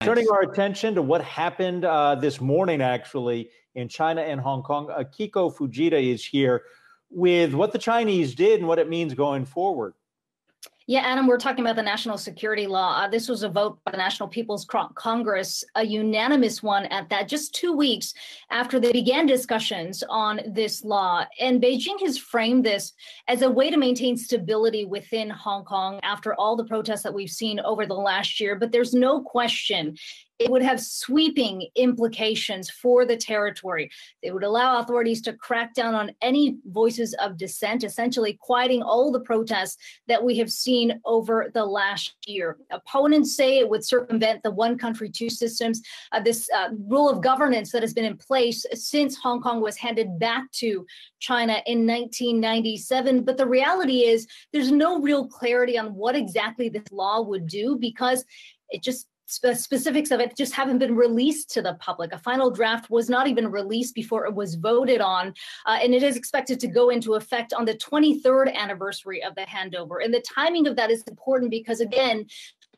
Turning our attention to what happened this morning, actually, in China and Hong Kong, Akiko Fujita is here with what the Chinese did and what it means going forward. Yeah, Adam, we're talking about the national security law. This was a vote by the National People's Congress, a unanimous one at that, just 2 weeks after they began discussions on this law. And Beijing has framed this as a way to maintain stability within Hong Kong after all the protests that we've seen over the last year. But there's no question it would have sweeping implications for the territory. It would allow authorities to crack down on any voices of dissent, essentially quieting all the protests that we have seen over the last year. Opponents say it would circumvent the one country, two systems, this rule of governance that has been in place since Hong Kong was handed back to China in 1997. But the reality is there's no real clarity on what exactly this law would do because specifics of it just haven't been released to the public. A final draft was not even released before it was voted on, and it is expected to go into effect on the 23rd anniversary of the handover. And the timing of that is important because, again,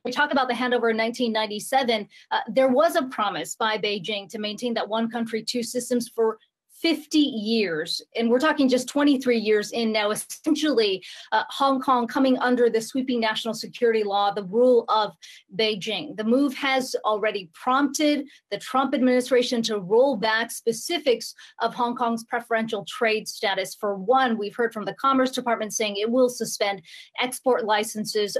we talk about the handover in 1997, there was a promise by Beijing to maintain that one country, two systems for 50 years, and we're talking just 23 years in now, essentially Hong Kong coming under the sweeping national security law, the rule of Beijing. The move has already prompted the Trump administration to roll back specifics of Hong Kong's preferential trade status. For one, we've heard from the Commerce Department saying it will suspend export licenses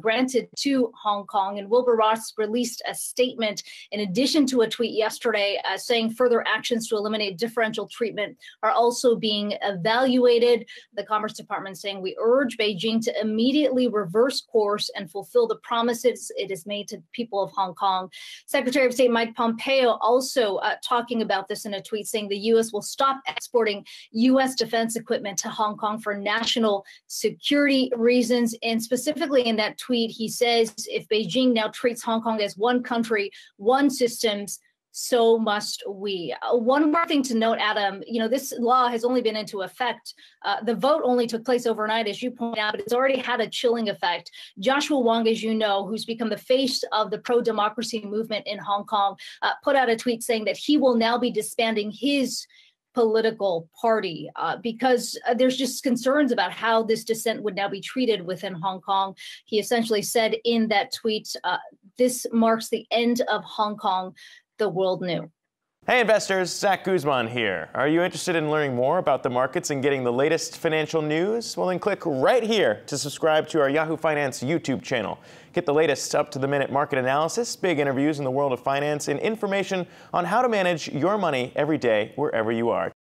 granted to Hong Kong. And Wilbur Ross released a statement in addition to a tweet yesterday saying further actions to eliminate differential treatment are also being evaluated. The Commerce Department saying we urge Beijing to immediately reverse course and fulfill the promises it has made to the people of Hong Kong. Secretary of State Mike Pompeo also talking about this in a tweet saying the U.S. will stop exporting U.S. defense equipment to Hong Kong for national security reasons. And specifically in that tweet, he says if Beijing now treats Hong Kong as one country, one systems, so must we. One more thing to note, Adam, this law has only been into effect. The vote only took place overnight, as you point out, but it's already had a chilling effect. Joshua Wong, as you know, who's become the face of the pro-democracy movement in Hong Kong, put out a tweet saying that he will now be disbanding his political party because there's just concerns about how this dissent would now be treated within Hong Kong. He essentially said in that tweet, this marks the end of Hong Kong, the world knew. Hey investors, Zach Guzman here. Are you interested in learning more about the markets and getting the latest financial news? Well, then click right here to subscribe to our Yahoo Finance YouTube channel. Get the latest up-to-the-minute market analysis, big interviews in the world of finance, and information on how to manage your money every day wherever you are.